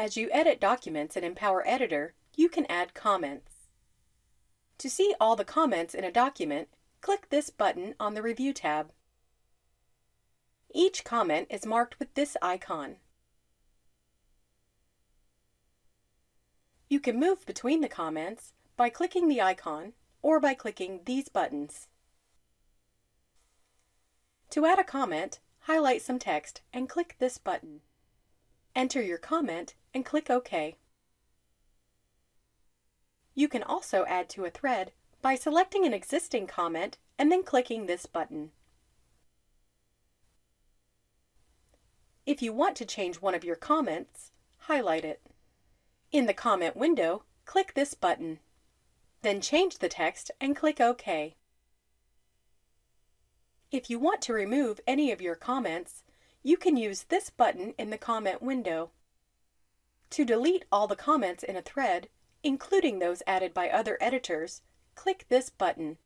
As you edit documents in Empower Editor, you can add comments. To see all the comments in a document, click this button on the Review tab. Each comment is marked with this icon. You can move between the comments by clicking the icon or by clicking these buttons. To add a comment, highlight some text and click this button. Enter your comment and click OK. You can also add to a thread by selecting an existing comment and then clicking this button. If you want to change one of your comments, highlight it. In the comment window, click this button. Then change the text and click OK. If you want to remove any of your comments, you can use this button in the comment window. To delete all the comments in a thread, including those added by other editors, click this button.